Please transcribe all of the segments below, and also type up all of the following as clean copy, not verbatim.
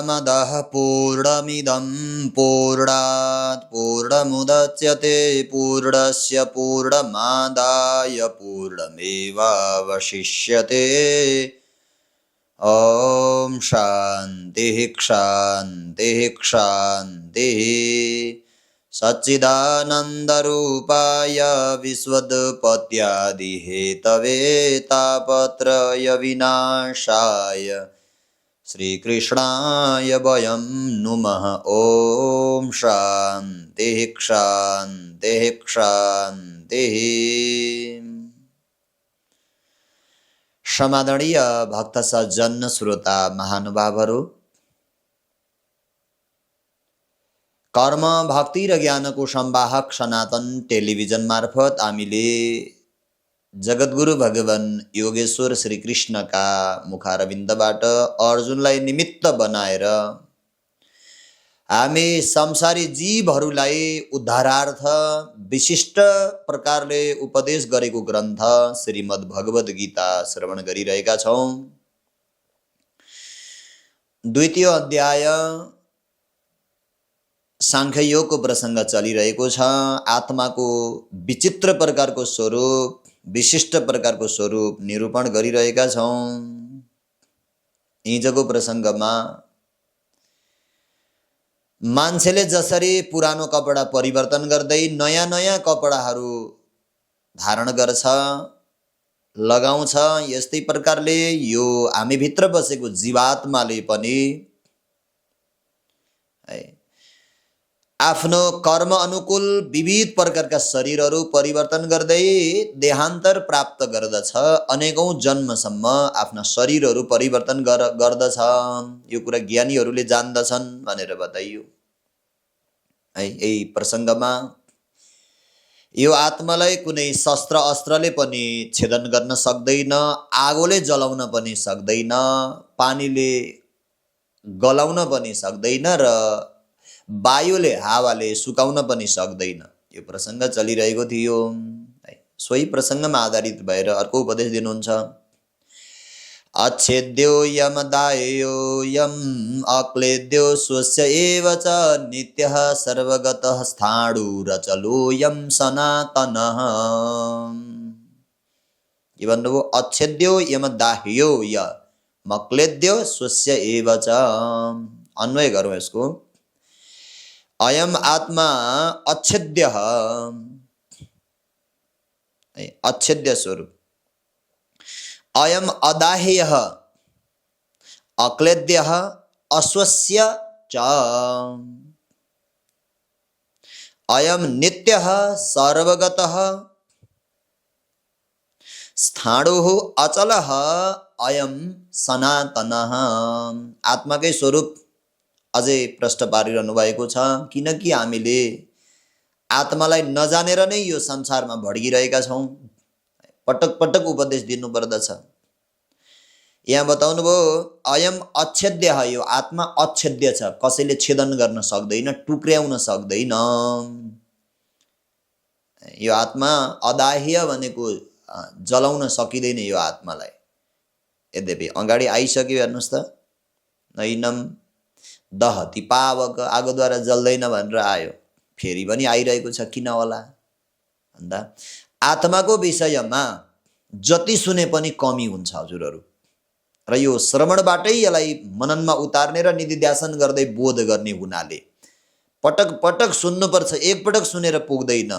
पूर्णमदः पूर्णमिदं पूर्णात् पूर्णमुदच्यते पूर्णस्य पूर्णमादाय पूर्णमेवावशिष्यते। ॐ शान्तिः शान्तिः शान्तिः। सच्चिदानन्दरूपाय विश्वोत्पत्त्यादिहेतवे तापत्रय विनाशाय श्रीकृष्णाय वयं नुमः। ॐ शान्तिः शान्तिः शान्तिः। समादरणीय भक्त सज्जन श्रोता महानुभावहरू, कर्म भक्ति र ज्ञानको संवाहक सनातन टेलिभिजन मार्फत हामीले जगद्गुरु भगवान योगेश्वर श्रीकृष्णका मुखारविन्दबाट अर्जुनलाई निमित्त बनाएर हामी संसारी जीवहरूलाई उद्धारार्थ विशिष्ट प्रकारले उपदेश गरेको ग्रन्थ श्रीमद् भगवद गीता श्रवण गरिरहेका छौं। द्वितीय अध्याय सांख्य योगको प्रसङ्ग चलिरहेको छ। आत्माको विचित्र प्रकारको स्वरूप, विशिष्ट प्रकारको स्वरूप निरूपण गरिरहेका छौं। हिजोको प्रसङ्गमा मान्छेले जसरी पुरानो कपडा परिवर्तन गर्दै नयाँ नयाँ कपडाहरू धारण गर्छ, लगाउँछ, यस्तै प्रकारले यो हामी भित्र बसेको जीवात्माले पनि आफ्नो कर्म अनुकूल विविध प्रकारका शरीरहरू परिवर्तन गर्दै देहान्तर प्राप्त गर्दछ। अनेकौं जन्मसम्म आफ्ना शरीरहरू परिवर्तन गर्दछ। यो कुरा ज्ञानीहरूले जान्दछन् भनेर बताइयो। यही प्रसङ्गमा यो आत्मालाई कुनै शस्त्र अस्त्रले पनि छेदन गर्न सक्दैन, आगोले जलाउन पनि सक्दैन, पानीले गलाउन पनि सक्दैन र वायुले हावाले सुकाउन पनि सक्दैन। यो प्रसङ्ग चलिरहेको थियो। सोही प्रसङ्गमा आधारित भएर अर्को उपदेश दिनुहुन्छ। अच्छेद्यो यमदायो यम अक्लेद्यो स्वस्य एव च नित्यः सर्वगतः स्थाणुरचलो यम सनातनः। के भन्नुभयो? अच्छेद्यो यमदाह्यो यमक्लेद्यो स्वस्य एव च। अन्वय गरौँ यसको। अयम आत्मा अच्छेद्य, अच्छेद्य स्वरूप। अयम अदाह्यः अक्लेद्यः अस्वस्य च। अयम नित्यः सर्वगतः स्थाणुः अचलः अयम सनातनः। आत्माकै स्वरूप अझै प्रश्न पारिरहनु भएको छ। किनकि हामीले आत्मालाई नजानेर नै यो संसारमा भड्किरहेका छौँ। पटक पटक उपदेश दिनु पर्दछ। यहाँ बताउनु भयो अयम अच्छेद्य, यो आत्मा अच्छेद्य छ, कसैले छेदन गर्न सक्दैन, टुक्र्याउन सक्दैन। यो आत्मा अदाह्य भनेको जलाउन सकिँदैन यो आत्मालाई। यद्यपि अगाडि आइसक्यो हेर्नुहोस् त, नैनम दहति पावक, आगोद्वारा जल्दैन भनेर आयो, फेरि पनि आइरहेको छ। किन होला भन्दा आत्माको विषयमा जति सुने पनि कमी हुन्छ हजुरहरू। र यो श्रवणबाटै यसलाई मननमा उतार्ने र निधिध्यासन गर्दै बोध गर्ने हुनाले पटक पटक सुन्नुपर्छ। एकपटक सुनेर पुग्दैन।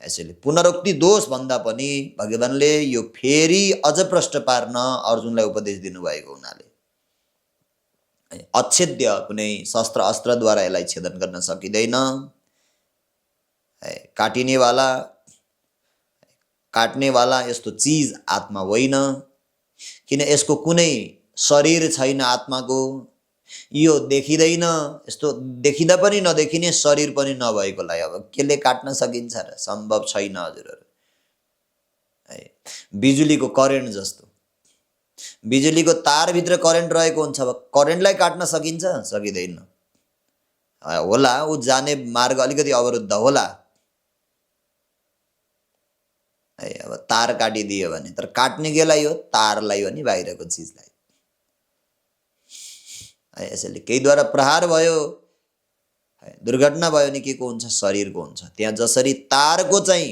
यसैले पुनरुक्ति दोष भन्दा पनि भगवानले यो फेरि अझ प्रष्ट पार्न अर्जुनलाई उपदेश दिनुभएको हुनाले अच्छेद्य, कुनै शस्त्र अस्त्रद्वारा यसलाई छेदन गर्न सकिँदैन। काट्नेवाला यस्तो चिज आत्मा होइन। किन यसको कुनै शरीर छैन आत्माको, यो देखिँदैन। यस्तो देखिँदा पनि नदेखिने शरीर पनि नभएकोलाई अब केले काट्न सकिन्छ र? सम्भव छैन हजुरहरू। बिजुलीको करेन्ट जस्तो, बिजुलीको तारभित्र करेन्ट रहेको हुन्छ, अब करेन्टलाई काट्न सकिन्छ? सकिँदैन। होला ऊ जाने मार्ग अलिकति अवरुद्ध होला, अब तार काटिदियो भने, तर काट्ने केलाई हो? तारलाई हो नि, बाहिरको चिजलाई। यसैले केहीद्वारा प्रहार भयो, दुर्घटना भयो नि के को हुन्छ? शरीरको हुन्छ। त्यहाँ जसरी तारको चाहिँ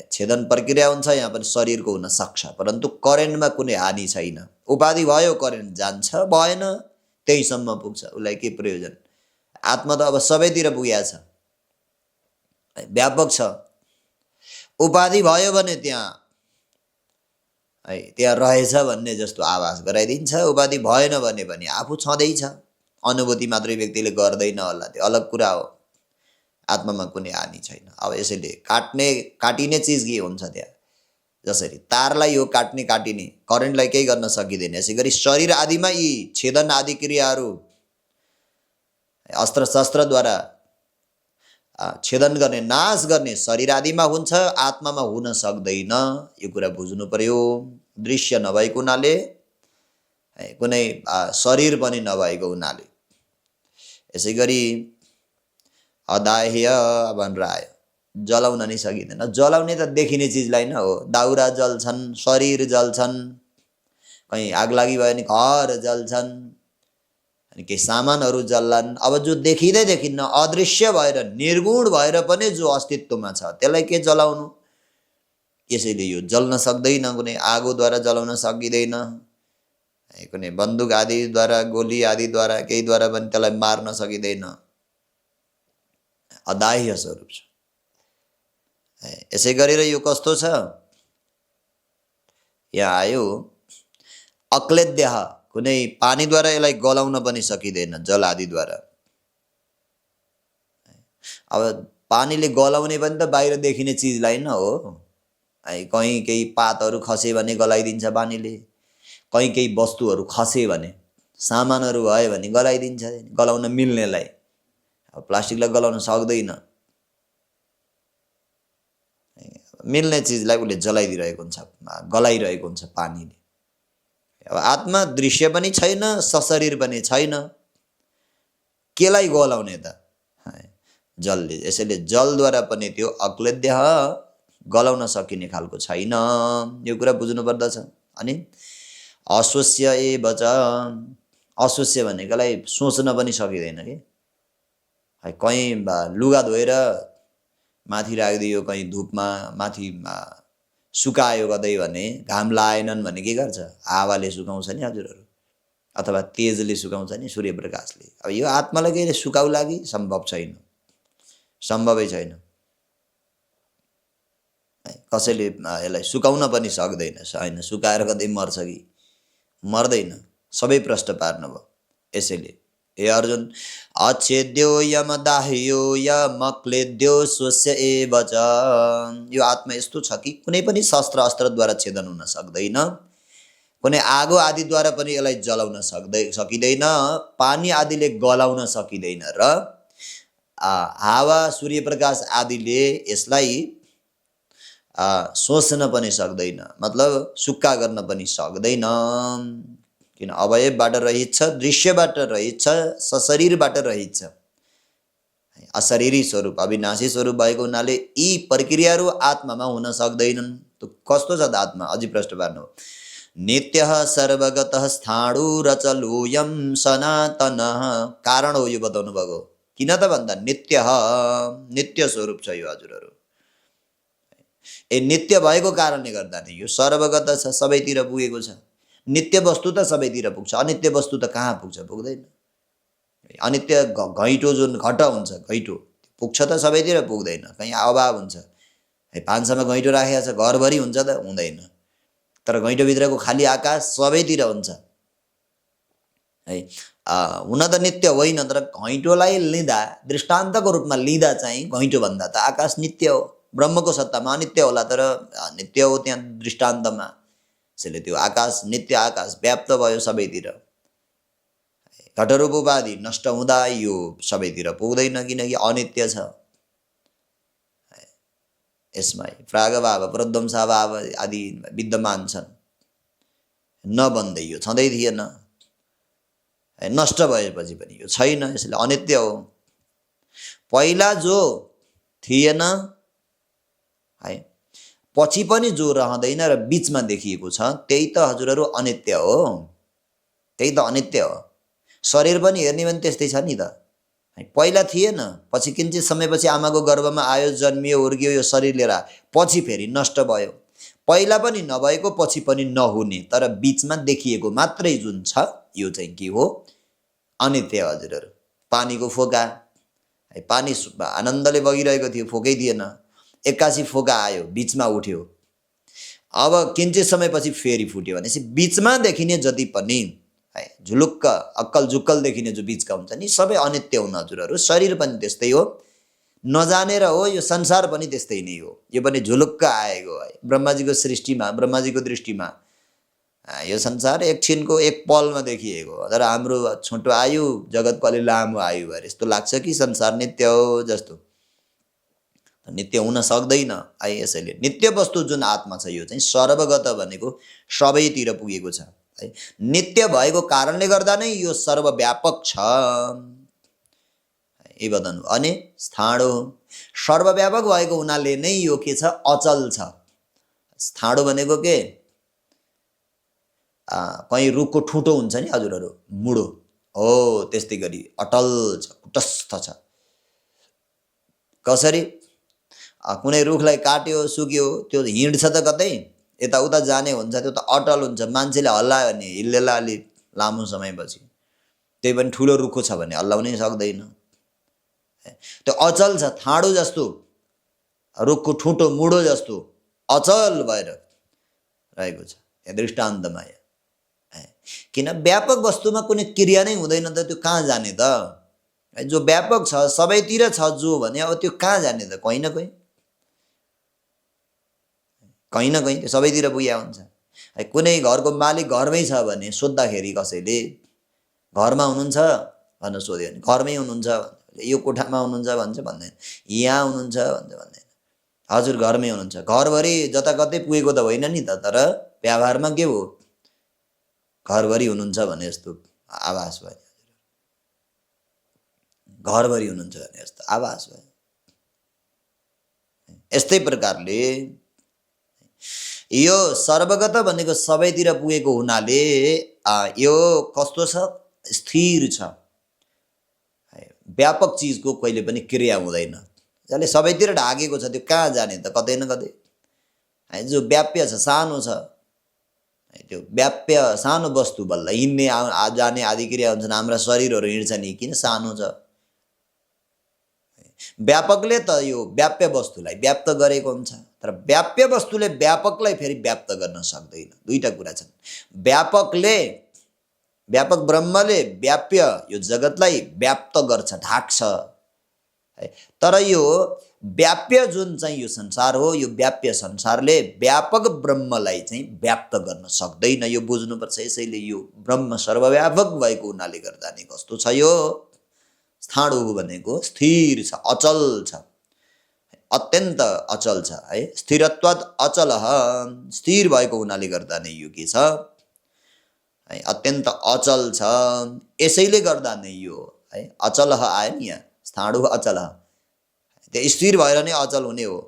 छेदन प्रक्रिया हुन्छ, यहाँ पनि शरीरको हुन सक्छ, परन्तु करेन्टमा कुनै हानि छैन। उपाधि भयो, करेन्ट जान्छ, भएन त्यहीसम्म पुग्छ, उसलाई के प्रयोजन? आत्मा त अब सबैतिर पुगेको छ, व्यापक छ। उपाधि भयो भने त्यहाँ रहेछ भन्ने जस्तो आभास गराइदिन्छ, उपाधि भएन भने पनि आफू छँदैछ, अनुभूति मात्रै व्यक्तिले गर्दैन होला, त्यो अलग कुरा हो। आत्मामा कुनै हानि छैन। अब यसैले काटिने चिज के हुन्छ? त्यहाँ जसरी तारलाई हो काटिने, करेन्टलाई केही गर्न सकिँदैन। यसै गरी शरीर आदिमा यी छेदन आदि क्रियाहरू अस्त्र शस्त्रद्वारा छेदन गर्ने, नाश गर्ने शरीर आदिमा हुन्छ, आत्मामा हुन सक्दैन। यो कुरा बुझ्नु पर्यो। दृश्य नभएको हुनाले, कुनै शरीर पनि नभएको हुनाले। यसै गरी अदाह्य भनेर आयो, जलाउन नै सकिँदैन। जलाउने त देखिने चिजलाई नै हो। दाउरा जल्छन्, शरीर जल्छन्, कहीँ आग लागि भयो भने घर जल्छन्, अनि केही सामानहरू जल्लान्। अब जो देखिँदै देखिन्न, अदृश्य भएर निर्गुण भएर पनि जो अस्तित्वमा छ, त्यसलाई के जलाउनु? यसैले यो जल्न सक्दैन, कुनै आगोद्वारा जलाउन सकिँदैन, कुनै बन्दुक आदिद्वारा, गोली आदिद्वारा, केहीद्वारा पनि त्यसलाई मार्न सकिँदैन। अदाह्य स्वरूप छ। यसै गरेर यो कस्तो छ? यहाँ आयो अक्लेद्य, कुनै पानीद्वारा यसलाई गलाउन पनि सकिँदैन, जल आदिद्वारा। अब पानीले गलाउने पनि त बाहिर देखिने चिजलाई न हो। कहीँ केही पातहरू खसे भने गलाइदिन्छ पानीले, कहीँ केही वस्तुहरू खसे भने, सामानहरू भयो भने गलाइदिन्छ, गलाउन मिल्नेलाई। अब प्लास्टिकलाई गलाउन सक्दैन, मिल्ने चिजलाई उसले जलाइदिरहेको हुन्छ, गलाइरहेको हुन्छ पानीले। अब आत्मा दृश्य पनि छैन, सशरीर पनि छैन, केलाई गलाउने त? जलले। यसैले जलद्वारा पनि त्यो अक्लेद्य, गलाउन सकिने खालको छैन। यो कुरा बुझ्नु पर्दछ। अनि अस्वस्य एवच, अस्वस्य भनेकोलाई सोच्न पनि सकिँदैन कि। कहीँ लुगा धोएर माथि राखिदियो, कहीँ धुपमा माथि सुकायो कतै भने, घाम लाएनन् भने के गर्छ? हावाले सुकाउँछ नि हजुरहरू, अथवा तेजले सुकाउँछ नि, सूर्यप्रकाशले। अब यो आत्मालाई केही सुकाउ लागि सम्भव छैन, सम्भवै छैन। कसैले यसलाई सुकाउन पनि सक्दैन, होइन? सुकाएर कतै मर्छ कि? मर्दैन, सबै प्रष्ट पार्नुभयो। यसैले हे अर्जुन, अच्छेद्यो यमदाह्यो यमक्लेद्यो स्वस्य एवच। यो आत्मा यस्तो छ कि कुनै पनि शस्त्र अस्त्रद्वारा छेदन हुन सक्दैन, कुनै आगो आदिद्वारा पनि यसलाई जलाउन सकिँदैन, पानी आदिले गलाउन सकिँदैन, र हावा सूर्यप्रकाश आदिले यसलाई सोच्न पनि सक्दैन, मतलब सुक्का गर्न पनि सक्दैन। किन? अवयवबाट रहित छ, दृश्यबाट रहित छ, सशरीरबाट रहित छ, अशरीरी स्वरूप, अविनाशी स्वरूप भएको हुनाले यी प्रक्रियाहरू आत्मामा हुन सक्दैनन्। त कस्तो छ त आत्मा? अझै प्रश्न पार्नु। नित्यः सर्वगतः स्थाणुरचलोऽयं सनातनः। कारण हो यो बताउनु भएको। किन त भन्दा नित्य स्वरूप छ यो हजुरहरू। नित्य भएको कारणले गर्दा नै यो सर्वगत छ, सबैतिर पुगेको छ। नित्य वस्तु त सबैतिर पुग्छ, अनित्य वस्तु त कहाँ पुग्छ? पुग्दैन। अनित्य घैँटो जुन घट हुन्छ, घैँटो पुग्छ त सबैतिर पुग्दैन, कहीँ अभाव हुन्छ। भान्सामा घैँटो राखेको छ, घरभरि हुन्छ त? हुँदैन। तर घैँटोभित्रको खाली आकाश सबैतिर हुन्छ है। हुन त नित्य होइन, तर घैँटोलाई लिँदा, दृष्टान्तको रूपमा लिँदा चाहिँ घैँटो भन्दा त आकाश नित्य हो। ब्रह्मको सत्तामा अनित्य होला, तर नित्य हो त्यहाँ दृष्टान्तमा। त्यसैले त्यो आकाश नित्य आकाश व्याप्त भयो सबैतिर। घटरूप उपाधि नष्ट हुँदा यो सबैतिर पुग्दैन, किनकि अनित्य छ। यसमै प्रागभाव, प्रध्वंसाभाव आदि विद्यमान छन्, नबन्दै यो छँदै थिएन, नष्ट भएपछि पनि यो छैन। यसले अनित्य हो। पहिला जो थिएन है, पछि पनि जो रहँदैन र बिचमा देखिएको छ, त्यही त हजुरहरू अनित्य हो। त्यही त अनित्य हो। शरीर पनि हेर्ने भने त्यस्तै छ नि त। पहिला थिएन, पछि किञ्चित समयपछि आमाको गर्भमा आयो, जन्मियो, हुर्कियो, यो शरीर लिएर पछि फेरि नष्ट भयो। पहिला पनि नभएको, पछि पनि नहुने, तर बिचमा देखिएको मात्रै जुन छ यो चाहिँ के हो? अनित्य हजुरहरू। पानीको फोका, पानी आनन्दले बगिरहेको थियो, फोकै थिएन, एक्कासी फोका आयो, बिचमा उठ्यो, अब किञ्चित समयपछि फेरि फुट्यो भनेपछि बिचमा देखिने जति पनि है झुलुक्क अक्कल जुक्कल देखिने जो बिचका हुन्छ नि, सबै अनित्य हुन् हजुरहरू। शरीर पनि त्यस्तै हो, नजानेर हो, यो संसार पनि त्यस्तै नै हो। यो पनि झुलुक्क आएको है ब्रह्माजीको सृष्टिमा, ब्रह्माजीको दृष्टिमा यो संसार एकछिनको एक पलमा देखिएको हो। तर हाम्रो छोटो आयु, जगतको अलि लामो आयु भएर यस्तो लाग्छ कि संसार नित्य हो जस्तो। नित्य हुन सक्दैन है। यसैले नित्य वस्तु जुन आत्मा छ यो चाहिँ सर्वगत भनेको सबैतिर पुगेको छ है। नित्य भएको कारणले गर्दा नै यो सर्वव्यापक छ। ए बदन अनि स्थाणो सर्वव्यापक भएको हुनाले नै यो के छ? अचल छ। स्थाणो भनेको के? कहीँ रुखको ठुटो हुन्छ नि हजुरहरू, मुडो हो, त्यस्तै गरी अटल छ, कुटस्थ छ। कसरी? कुनै रुखलाई काट्यो, सुक्यो, त्यो हिँड्छ त कतै, यताउता जाने हुन्छ, त्यो त अटल हुन्छ। मान्छेले हल्लायो भने हिल्लेला अलि लामो समयपछि। त्यही पनि ठुलो रुखको छ भने हल्लाउनै सक्दैन, त्यो अचल छ। थाडो जस्तो, रुखको ठुटो मुडो जस्तो अचल भएर रहेको छ यहाँ दृष्टान्तमा। किन? व्यापक वस्तुमा कुनै क्रिया नै हुँदैन त त्यो कहाँ जाने त? जो व्यापक छ, सबैतिर छ जो भने अब त्यो कहाँ जाने त? कहीँ न कहीँ त्यो सबैतिर पुग्या हुन्छ। कुनै घरको मालिक घरमै छ भने सोद्धाखेरि कसैले घरमा हुनुहुन्छ भनेर सोध्यो भने घरमै हुनुहुन्छ, यो कोठामा हुनुहुन्छ भन्छ, भन्दैन। यहाँ हुनुहुन्छ भन्छ, भन्दैन। हजुर घरमै हुनुहुन्छ। घरभरि जताकतै पुगेको त होइन नि त, तर व्यवहारमा के हो? घरभरि हुनुहुन्छ भने जस्तो आभास भयो। घरभरि हुनुहुन्छ भने जस्तो आभास भयो। यस्तै प्रकारले यो सर्वगत भनेको सबैतिर पुगेको हुनाले यो कस्तो छ? स्थिर छ। व्यापक चिजको कहिले पनि क्रिया हुँदैन। जसले सबैतिर ढाकेको छ त्यो कहाँ जाने त? कतै न कतै। जो व्याप्य छ, सानो छ, त्यो व्याप्य सानो वस्तु बल्ल हिँड्ने जाने आदि क्रिया हुन्छन्। हाम्रा शरीरहरू हिँड्छ नि, किन? सानो छ। व्यापकले त यो व्याप्य वस्तुलाई व्याप्त गरेको हुन्छ, तर व्याप्य वस्तुले व्यापकलाई फेरि व्याप्त गर्न सक्दैन। दुईटा कुरा छन्। व्यापक ब्रह्मले व्याप्य यो जगतलाई व्याप्त गर्छ, ढाक्छ। तर यो व्याप्य जुन चाहिँ यो संसार हो, यो व्याप्य संसारले व्यापक ब्रह्मलाई चाहिँ व्याप्त गर्न सक्दैन। यो बुझ्नुपर्छ। यसैले यो ब्रह्म सर्वव्यापक भएको हुनाले गर्दा नि कस्तो छ? यो स्थाणु भनेको स्थिर छ, अचल छ, अत्यन्त अचल छ है। स्थिरत्वात् अचल, स्थिर भएको हुनाले गर्दा नै यो के छ? अत्यन्त अचल छ। यसैले गर्दा नै यो है अचल आयो नि यहाँ, स्थाणु अचल, त्यो स्थिर भएर नै अचल हुने हो।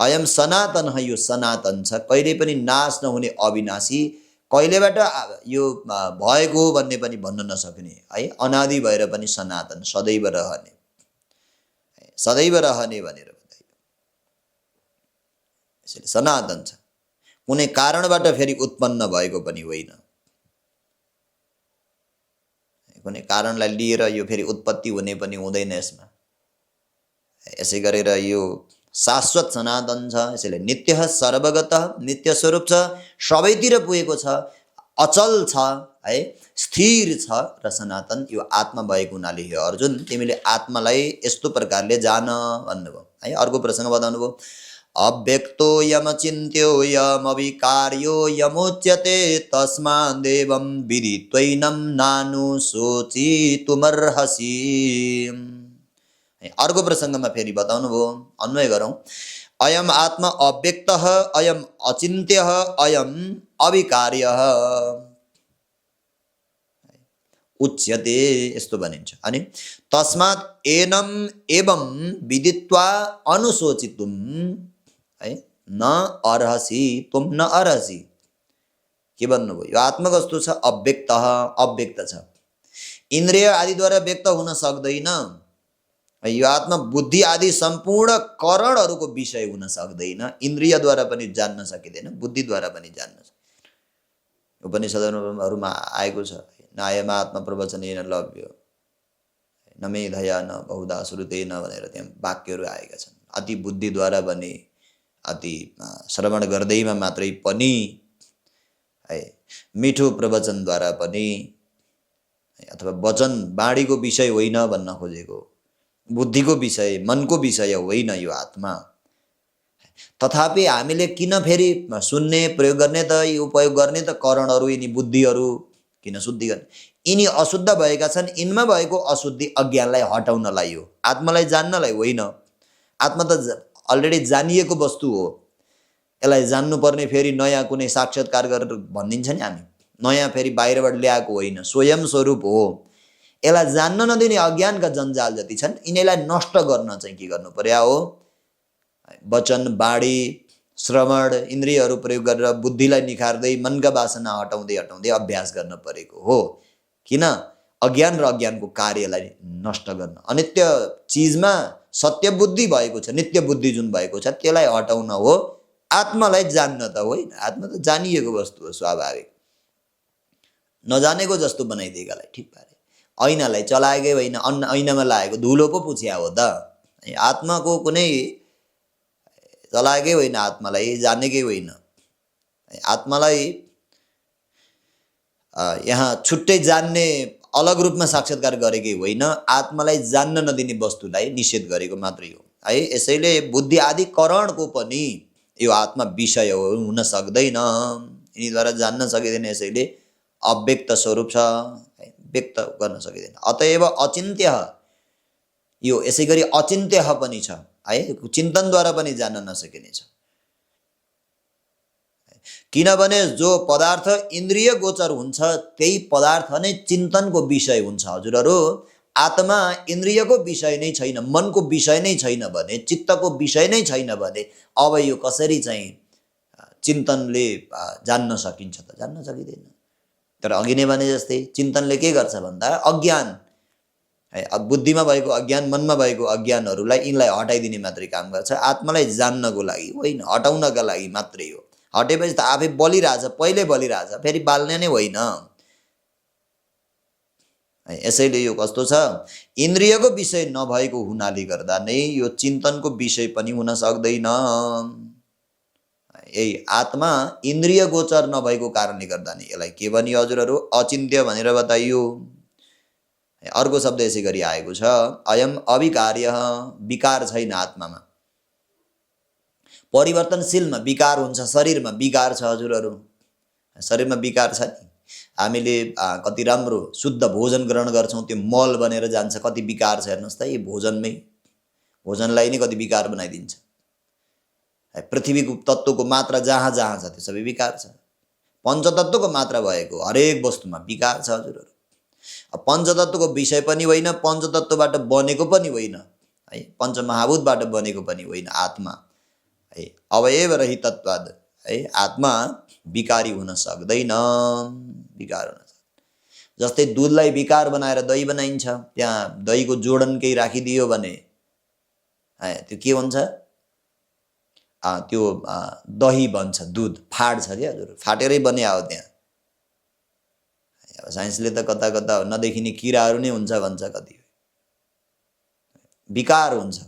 अयम सनातन, यो सनातन छ, कहिले पनि नाश नहुने, अविनाशी, कहिलेबाट यो भएको भन्ने पनि भन्न नसक्ने है। अनादि भएर पनि सनातन, सदैव रहने, सदैव रहने भनेर बताइयो। यसैले सनातन छ, कुनै कारणबाट फेरि उत्पन्न भएको पनि होइन। कुनै कारणलाई लिएर यो फेरि उत्पत्ति हुने पनि हुँदैन यसमा। यसै गरेर यो शाश्वत सनातन छ। यसैले नित्य सर्वगत, नित्य स्वरूप छ, सबैतिर पुगेको छ, अचल छ है, स्थिर छ र सनातन यो आत्मा भएको हुनाले हे अर्जुन तिमीले आत्मालाई यस्तो प्रकारले जान भन्नुभयो है। अर्को प्रसङ्ग बताउनु भयो। अव्यक्तो यमचिन्त्यो यमविकार्यो यमुच्यते तस्मादेवं विदित्वैनं नानुशोचितुमर्हसि। अर्को प्रसङ्गमा फेरि बताउनु भयो, अन्वय गरौँ। अयम आत्मा अव्यक्तः, अयम अचिन्त्यः, अयम अविकार्यः उच्यते, यस्तो भनिन्छ। अनि तस्मात् एनम एवं विदित्वा अनुशोचितुम है न अर्हसि, तुम न अर्हसि। के भन्नुभयो? यो आत्मा कस्तो छ? अव्यक्त, अव्यक्त छ, इन्द्रिय आदिद्वारा व्यक्त हुन सक्दैन। यो आत्मा बुद्धि आदि सम्पूर्ण करणहरूको विषय हुन सक्दैन, इन्द्रियद्वारा पनि जान्न सकिँदैन, बुद्धिद्वारा पनि जान्न सकिँदैन। उपनिषदहरूमा आएको छ, नायमा आत्मा प्रवचनेन लभ्यो न मेधया न बहुधा श्रुतेन भनेर त्यहाँ वाक्यहरू आएका छन्। अति बुद्धिद्वारा पनि, अति श्रवण गर्दैमा मात्रै पनि, है मिठो प्रवचनद्वारा पनि, अथवा वचन बाणीको विषय होइन भन्न खोजेको, बुद्धिको विषय, मनको विषय होइन यो आत्मा। तथापि हामीले किन फेरि सुन्ने, प्रयोग गर्ने त, उपयोग गर्ने त करणहरू, यिनी बुद्धिहरू किन शुद्धि गर्ने? यिनी अशुद्ध भएका छन्, यिनमा भएको अशुद्धि अज्ञानलाई हटाउनलाई हो, आत्मालाई जान्नलाई होइन। आत्मा त अलरेडी जानिएको वस्तु हो, यसलाई जान्नुपर्ने फेरि नयाँ कुनै साक्षात्कार गरेर भनिदिन्छ नि हामी, नयाँ फेरि बाहिरबाट ल्याएको होइन, स्वयं स्वरूप हो। यसलाई जान्न नदिने अज्ञानका जन्जाल जति छन्, यिनीलाई नष्ट गर्न चाहिँ के गर्नु पर्यो हो? वचन, बाणी, श्रवण, इन्द्रियहरू प्रयोग गरेर बुद्धिलाई निखार्दै मनका वासना हटाउँदै हटाउँदै अभ्यास गर्न परेको हो। किन? अज्ञान र अज्ञानको कार्यलाई नष्ट गर्न। अनित्य चिजमा सत्य बुद्धि भएको छ, नित्य बुद्धि जुन भएको छ त्यसलाई हटाउन हो, आत्मालाई जान्न त होइन। आत्मा त जानिएको वस्तु हो, स्वाभाविक। नजानेको जस्तो बनाइदिएकालाई ठिक पारे, ऐनालाई चलाएकै होइन, ऐनामा लागेको धुलो पो पुछ्या हो त। आत्माको कुनै चलाएकै होइन, आत्मालाई जानेकै होइन। आत्मालाई यहाँ छुट्टै जान्ने अलग रूपमा साक्षात्कार गरेकै होइन, आत्मालाई जान्न नदिने वस्तुलाई निषेध गरेको मात्रै हो, है। यसैले बुद्धि आदि करणको पनि यो आत्मा विषय हो, हुन सक्दैन, यिनीद्वारा जान्न सकिँदैन। यसैले अव्यक्त स्वरूप छ, व्यक्त गर्न सकिँदैन। अतएव अचिन्त्य, यो यसै गरी अचिन्त्य पनि छ, है, चिन्तनद्वारा पनि जान्न नसकिने छ। किनभने जो पदार्थ इन्द्रिय गोचर हुन्छ त्यही पदार्थ नै चिन्तनको विषय हुन्छ। हजुरहरू, आत्मा इन्द्रियको विषय नै छैन, मनको विषय नै छैन भने, चित्तको विषय नै छैन भने अब यो कसरी चाहिँ चिन्तनले जान्न सकिन्छ त? जान्न सकिँदैन। तर अघि नै भने जस्तै चिन्तनले के गर्छ भन्दा अज्ञान, है, बुद्धिमा भएको अज्ञान, मनमा भएको अज्ञानहरूलाई यिनलाई हटाइदिने मात्रै काम गर्छ, आत्मालाई जान्नको लागि होइन, हटाउनका लागि मात्रै हो। हटेपछि त आफै बलिरहेछ, पहिले बलिरहेछ, फेरि बाल्ने नै होइन। यसैले यो कस्तो छ? इन्द्रियको विषय नभएको हुनाले गर्दा नै यो चिन्तनको विषय पनि हुन सक्दैन। यही आत्मा इन्द्रिय गोचर नभएको कारणले गर्दा नै यसलाई के भनियो हजुरहरू? अचिन्त्य भनेर बताइयो। अर्को शब्द यसै गरी आएको छ, अयम अविकार्य, विकार छैन आत्मामा। परिवर्तनशीलमा विकार हुन्छ, शरीरमा विकार छ हजुरहरू, शरीरमा विकार छ नि। हामीले कति राम्रो शुद्ध भोजन ग्रहण गर्छौँ, त्यो मल बनेर जान्छ, कति विकार छ हेर्नुहोस् त। यी भोजनमै, भोजनलाई नै कति विकार बनाइदिन्छ। पृथ्वीको तत्त्वको मात्रा जहाँ जहाँ छ त्यो सबै विकार छ। पञ्चतत्त्वको मात्रा भएको हरेक वस्तुमा विकार छ हजुरहरू। पञ्चतत्त्वको विषय पनि होइन, पञ्चतत्त्वबाट बनेको पनि होइन, है, पञ्चमहाभूतबाट बनेको पनि होइन आत्मा, है, अवयव रहितत्वाद, है, आत्मा विकारी हुन सक्दैन, विकार हुन सक्दैन। जस्तै दुधलाई विकार बनाएर दही बनाइन्छ, त्यहाँ दहीको जोडन केही राखिदियो भने त्यो के हुन्छ? त्यो दही बन्छ, दूध फाट्छ क्या हजुर, फाटेरै बनिया हो त्यहाँ। अब साइन्सले त कता कता नदेखिने किराहरू नै हुन्छ भन्छ, कति विकार हुन्छ।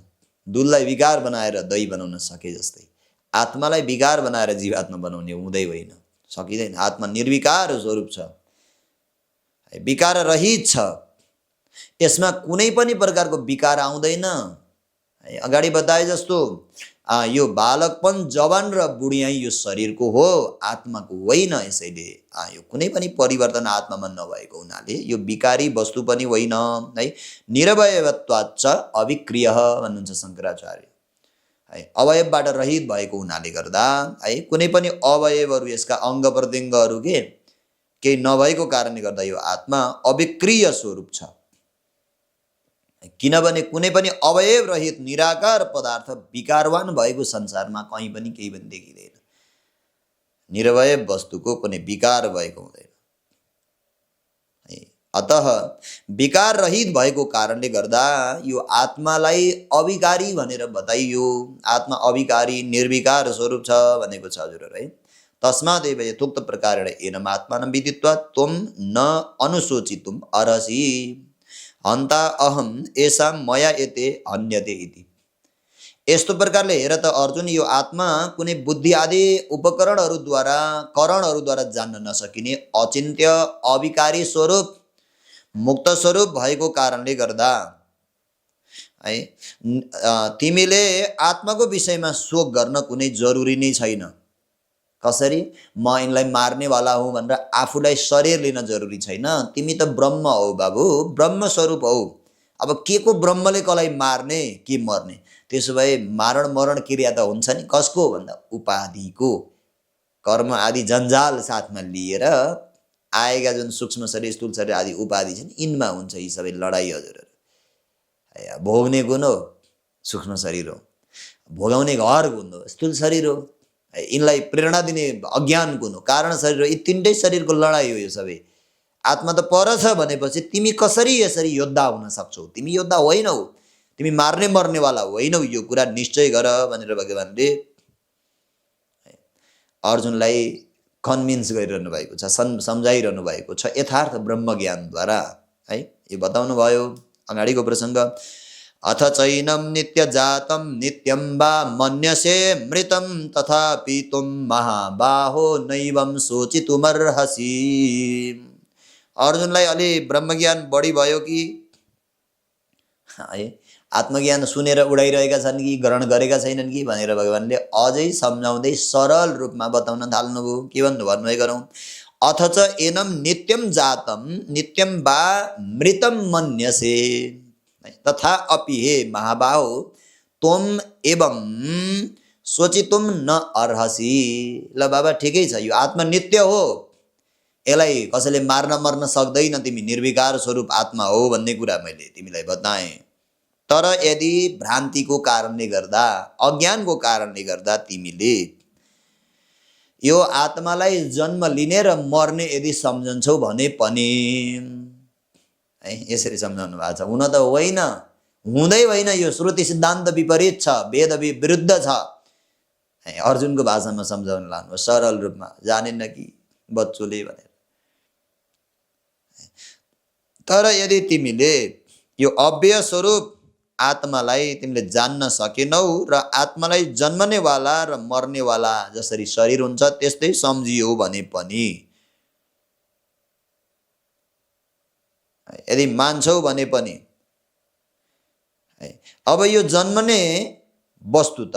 दुधलाई विकार बनाएर दही बनाउन सके जस्तै आत्मालाई विकार बनाएर जीवात्मा बनाउने हुँदै होइन, सकिँदैन। आत्मा निर्विकार स्वरूप छ, विकार रहित छ, यसमा कुनै पनि प्रकारको विकार आउँदैन। अगाडि बताए जस्तो यो बालकपन, जवान र बुढियाई यो शरीरको हो, आत्माको होइन। यसैले यो कुनै पनि परिवर्तन आत्मामा नभएको हुनाले यो विकारी वस्तु पनि होइन, है। निरवयवत्वाच्च अविक्रिय भन्नुहुन्छ शङ्कराचार्य, है। अवयवबाट रहित भएको हुनाले गर्दा, है, कुनै पनि अवयवहरू, यसका अङ्ग प्रत्यङ्गहरू केही नभएको कारणले गर्दा यो आत्मा अविक्रिय स्वरूप छ। किनभने कुनै पनि अवयव रहित निराकार पदार्थ विकारवान भएको संसारमा कहीँ पनि केही पनि देखिँदैन। निर्भय वस्तुको कुनै विकार भएको हुँदैन। अतः विकार रहित भएको कारणले गर्दा यो आत्मालाई अविकारी भनेर बताइयो। आत्मा अविकारी निर्विकार स्वरूप छ भनेको छ हजुरहरू है। तस्मादेव यथोक्त प्रकारेण एनम् आत्मानं विदित्वा त्वं न अनुशोचितुम् अर्हसि हन्ता अहं येषां मया एते हन्यते इति। यस्तो प्रकारले हेर त अर्जुन, यो आत्मा कुनै बुद्धि आदि उपकरणहरूद्वारा करणहरूद्वारा जान्न नसकिने अचिन्त्य अविकारी स्वरूप मुक्त स्वरूप भएको कारणले गर्दा है तिमीले आत्माको विषयमा शोक गर्न कुनै जरुरी नै छैन। कसरी? म यिनलाई मार्नेवाला हुँ भनेर आफूलाई शरीर लिन जरुरी छैन। तिमी त ब्रह्म हौ बाबु, ब्रह्म स्वरूप हौ। अब के को ब्रह्मले कसलाई मार्ने कि मर्ने? त्यसो भए मारण मरण क्रिया त हुन्छ नि कसको भन्दा उपाधिको, कर्म आदि जन्जाल साथमा लिएर आएका जुन सूक्ष्म शरीर स्थूल शरीर आदि उपाधि छन् यिनमा हुन्छ यी सबै लडाई हजुरहरू। भोग्ने गुण हो सूक्ष्म शरीर हो, भोगाउने घर गुण हो स्थूल शरीर हो, यिनलाई प्रेरणा दिने अज्ञान गुण हो कारण शरीर हो। यी तीनटै शरीरको लडाई हो यो सबै। आत्मा त पर छ भनेपछि तिमी कसरी यसरी योद्धा हुन सक्छौ? तिमी योद्धा होइनौ, तिमी मार्ने मर्नेवाला होइनौ, यो कुरा निश्चय गर भनेर भगवानले अर्जुनलाई कन्भिन्स गरिरहनु भएको छ, सम्झाइरहनु भएको छ यथार्थ ब्रह्म ज्ञानद्वारा है। यो बताउनु भयो अगाडिको प्रसङ्ग। अथ चैनं नित्यजातं नित्यं वा मन्यसे मृतं तथापि त्वं महाबाहो नैवं शोचितुमर्हसि। अर्जुनलाई अलि ब्रह्मज्ञान बढी भयो कि है आत्मज्ञान सुनेर उडाइरहेका छन् कि ग्रहण गरेका छैनन् कि भनेर भगवानले अझै सम्झाउँदै सरल रूपमा बताउन थाल्नुभयो। के भन्नुभयो गरौँ। अथ च एनं नित्यं जातं नित्यं वा मृतं मन्यसे तथा अपि हे महाबाहो त्वं एवं शोचितुम न अर्हसि। ल बाबा ठिकै छ, यो आत्मा नित्य हो, यसलाई कसैले मार्न मर्न सक्दैन। तिमी निर्विकार स्वरूप आत्मा हो भन्ने कुरा मैले तिमीलाई बताएँ। तर यदि भ्रान्तिको कारणले गर्दा अज्ञानको कारणले गर्दा तिमीले यो आत्मालाई जन्म लिने र मर्ने यदि सम्झन्छौ भने पनि है यसरी सम्झाउनु भएको छ। हुन त होइन, हुँदै होइन, यो श्रुति सिद्धान्त विपरीत छ, वेद विरुद्ध छ। अर्जुनको भाषामा सम्झाउन लानु सरल रूपमा, जानेन कि बच्चोले भनेर। तर यदि तिमीले यो अव्यय स्वरूप आत्मालाई तिमीले जान्न सकेनौ र आत्मालाई जन्मनेवाला र मर्नेवाला जसरी शरीर हुन्छ त्यस्तै सम्झियो भने पनि, यदि मान्छौ भने पनि अब यो जन्मने वस्तु त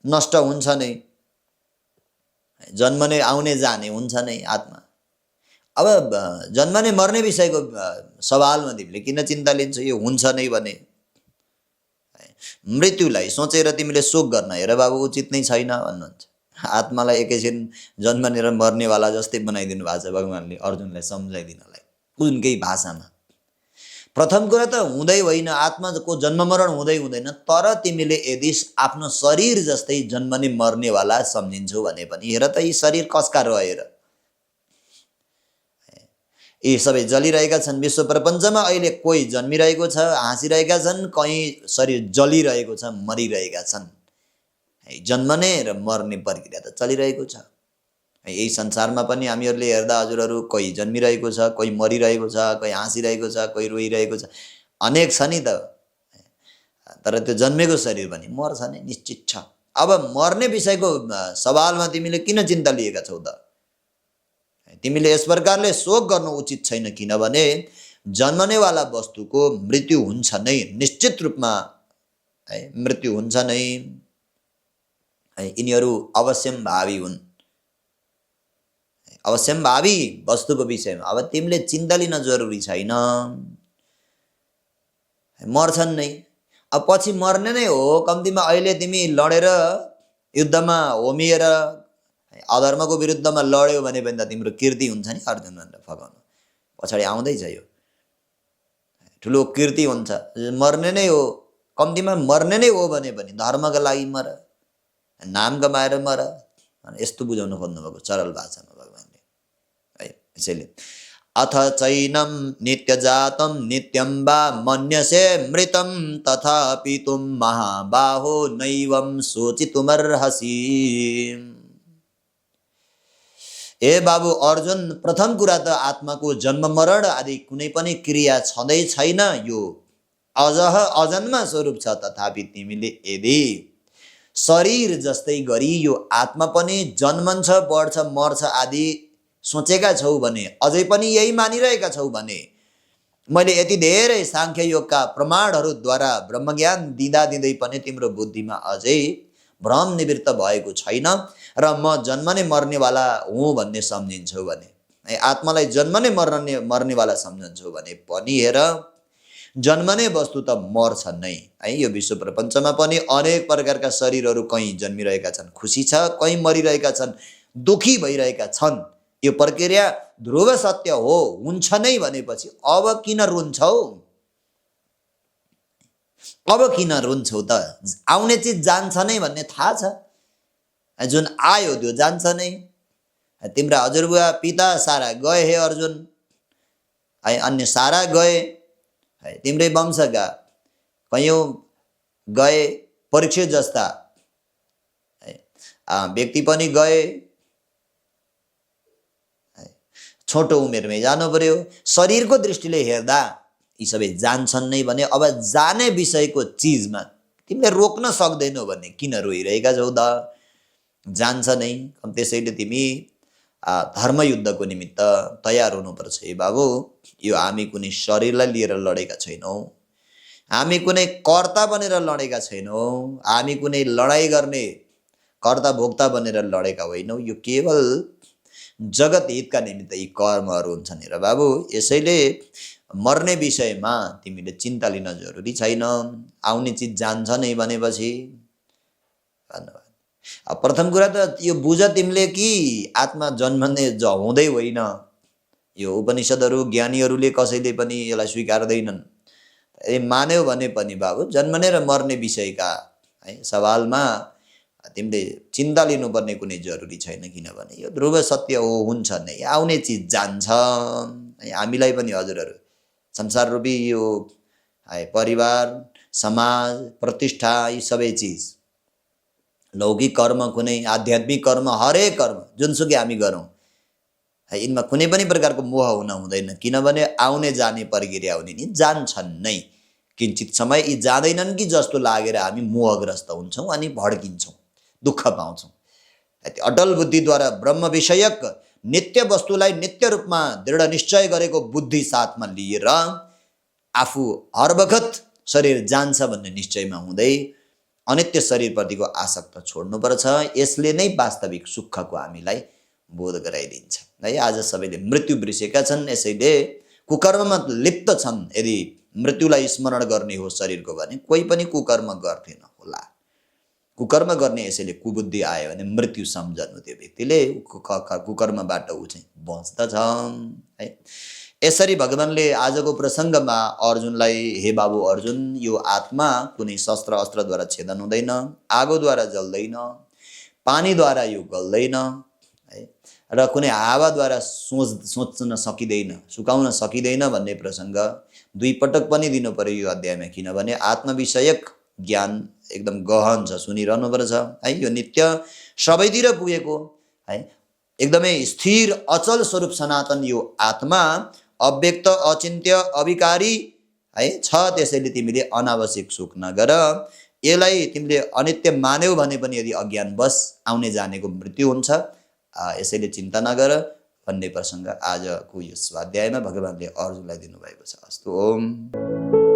नष्ट हुन्छ नै, जन्मने आउने जाने हुन्छ नै आत्मा। अब जन्मने मर्ने विषयको सवालमा तिमीले किन चिन्ता लिन्छौ? यो हुन्छ नै भने मृत्युलाई सोचेर तिमीले शोक गर्न हेर बाबु उचित नै छैन भन्नुहुन्छ। आत्मालाई एकैछिन जन्मने र मर्नेवाला जस्तै बनाइदिनु भएको छ भगवानले अर्जुनलाई सम्झाइदिनलाई उनकै भाषामा। प्रथम कुरा त हुँदै होइन, आत्माको जन्म मरण हुँदै हुँदैन। तर तिमीले यदि आफ्नो शरीर जस्तै जन्मने मर्नेवाला सम्झिन्छौ भने पनि हेर त यी शरीर कसका रहेर यी सबै जलिरहेका छन्। विश्व प्रपञ्चमा अहिले कोही जन्मिरहेको छ, हाँसिरहेका छन्, कहीँ शरीर जलिरहेको छ, मरिरहेका छन्। जन्मने र मर्ने प्रक्रिया त चलिरहेको छ। यही संसारमा पनि हामीहरूले हेर्दा हजुरहरू कोही जन्मिरहेको छ, कोही मरिरहेको छ, कोही हाँसिरहेको छ, कोही रोइरहेको छ, अनेक छ नि त। तर त्यो जन्मेको शरीर पनि मर्छ नै निश्चित छ। अब मर्ने विषयको सवालमा तिमीले किन चिन्ता लिएका छौ त? तिमीले यस प्रकारले शोक गर्नु उचित छैन, किनभने जन्मनेवाला वस्तुको मृत्यु हुन्छ नै, निश्चित रूपमा है मृत्यु हुन्छ नै। यिनीहरू अवश्यम्भावी हुन्, अवश्यम्भावी वस्तुको विषयमा अब तिमीले चिन्ता लिन जरुरी छैन, मर्छन् नै। अब पछि मर्ने नै हो, कम्तीमा अहिले तिमी लडेर युद्धमा होमिएर अधर्मको विरुद्धमा लड्यौ भने पनि त तिम्रो कीर्ति हुन्छ नि अर्जुन भनेर फकाउनु पछाडि आउँदैछ। यो ठुलो कीर्ति हुन्छ। मर्ने नै हो, कम्तीमा मर्ने नै हो भने पनि धर्मका लागि मर, नाम कमाएर मर यस्तो बुझाउन खोज्नुभएको सरल भाषामा भगवानले है। यसैले अथ चैनम नित्यजातं नित्यं वा मन्यसे मृतं तथापि तुम महाबाहो नैवं सोचितुमर्हसि। ए बाबु अर्जुन, प्रथम कुरा त आत्माको जन्म मरण आदि कुनै पनि क्रिया छँदै छैन, यो अजह अजन्मा स्वरूप छ। तथापि तिमीले यदि शरीर जस्तै गरी यो आत्मा पनि जन्मन्छ बढ्छ मर्छ आदि सोचेका छौ भने, अझै पनि यही मानिरहेका छौ भने, मैले यति धेरै साङ्ख्य योगका प्रमाणहरूद्वारा ब्रह्मज्ञान दिँदा दिँदै पनि तिम्रो बुद्धिमा अझै भ्रम निवृत्त भएको छैन र म जन्मने मर्नेवाला हुँ भन्ने सम्झिन्छौ भने, आत्मालाई जन्मने मर्नेवाला सम्झन्छौ भने पनि हेर, जन्मने वस्तु त मर्छ नै है। यो विश्व प्रपञ्चमा पनि अनेक प्रकारका शरीरहरू कहीँ जन्मिरहेका छन्, खुसी छ, कहीँ मरिरहेका छन्, दुखी भइरहेका छन्। यो प्रक्रिया ध्रुव सत्य हो, हुन्छ नै भनेपछि अब किन रुन्छौ? अब किन रुन्छौ त? आउने चिज जान्छ नै भन्ने थाहा छ, जुन आयो त्यो जान्छ नै। तिम्रा हजुरबुवा पिता सारा गए हे अर्जुन, है, अन्य सारा गए है, तिम्रै वंशका कयौँ गए, परीक्षित जस्ता व्यक्ति पनि गए, छोटो उमेरमै जानु पर्यो। शरीरको दृष्टिले हेर्दा यी सबै जान्छन् नै भने अब जाने विषयको चिजमा तिमीले रोक्न सक्दैनौ भने किन रोइरहेका छौ त? जान्छ नै। त्यसैले तिमी धर्मयुद्धको निमित्त तयार हुनुपर्छ। ए बाबु, यो हामी कुनै शरीरलाई लिएर लडेका छैनौँ, हामी कुनै कर्ता बनेर लडेका छैनौँ, हामी कुनै लडाइँ गर्ने कर्ता भोक्ता बनेर लडेका होइनौँ। यो केवल जगत हितका निमित्त यी कर्महरू हुन्छन् हेर बाबु। यसैले मर्ने विषयमा तिमीले चिन्ता लिन जरुरी छैन, आउने चिज जान्छ नै भनेपछि। धन्यवाद। प्रथम कुरा त यो बुझ तिमीले कि आत्मा जन्मने हुँदै होइन। यो उपनिषदहरू ज्ञानीहरूले कसैले पनि यसलाई स्वीकार्दैनन्। मान्यौ भने पनि बाबु, जन्मने र मर्ने विषयका है सवालमा तिमीले चिन्ता लिनुपर्ने कुनै जरुरी छैन, किनभने यो ध्रुव सत्य हो, हुन्छ नै, आउने चिज जान्छ। हामीलाई पनि हजुरहरू संसार रूपी यो परिवार, समाज, प्रतिष्ठा, यी सबै चिज, लौकिक कर्म, कुनै आध्यात्मिक कर्म, हरेक कर्म जुनसुकै हामी गरौँ, यिनमा कुनै पनि प्रकारको मोह हुन हुँदैन, किनभने आउने जाने प्रक्रिया हुने नि जान्छन् नै। किञ्चित समय यी जाँदैनन् कि जस्तो लागेर हामी मोहग्रस्त हुन्छौँ अनि भड्किन्छौँ, दुःख पाउँछौँ। अटल बुद्धिद्वारा ब्रह्म विषयक नित्य वस्तुलाई नित्य रूपमा दृढ निश्चय गरेको बुद्धि साथमा लिएर आफू हर बखत शरीर जान्छ भन्ने निश्चयमा हुँदै अनित्य शरीरप्रतिको आसक्त छोड्नुपर्छ। यसले नै वास्तविक सुखको हामीलाई बोध गराइदिन्छ है। आज सबैले मृत्यु बिर्सेका छन्, यसैले कुकर्ममा लिप्त छन्। यदि मृत्युलाई स्मरण गर्ने हो शरीरको भने कोही पनि कुकर्म गर्थेन होला। कुकर्म गर्ने यसैले कुबुद्धि आयो भने मृत्यु सम्झनु, त्यो व्यक्तिले कुकर्मबाट ऊ चाहिँ बच्दछ है। यसरी भगवानले आजको प्रसङ्गमा अर्जुनलाई, हे बाबु अर्जुन, यो आत्मा कुनै शस्त्र अस्त्रद्वारा छेदन हुँदैन, आगोद्वारा जल्दैन, पानीद्वारा यो गल्दैन है, र कुनै हावाद्वारा सोच्न सकिँदैन, सुकाउन सकिँदैन भन्ने प्रसङ्ग दुई पटक पनि दिनु पर्यो यो अध्यायमा, किनभने आत्मविषयक ज्ञान एकदम गहन छ, सुनिरहनुपर्छ है। यो नित्य सबैतिर पुगेको है, एकदमै स्थिर अचल स्वरूप सनातन यो आत्मा अव्यक्त, अचिन्त्य, अविकारी है छ। त्यसैले तिमीले अनावश्यक सुख नगर। यसलाई तिमीले अनित्य मान्यौ भने पनि यदि अज्ञानवश आउने जानेको मृत्यु हुन्छ, यसैले चिन्ता नगर भन्ने प्रसङ्ग आजको यो स्वाध्यायमा भगवानले अर्जुनलाई दिनुभएको छ। अस्तु, ओम।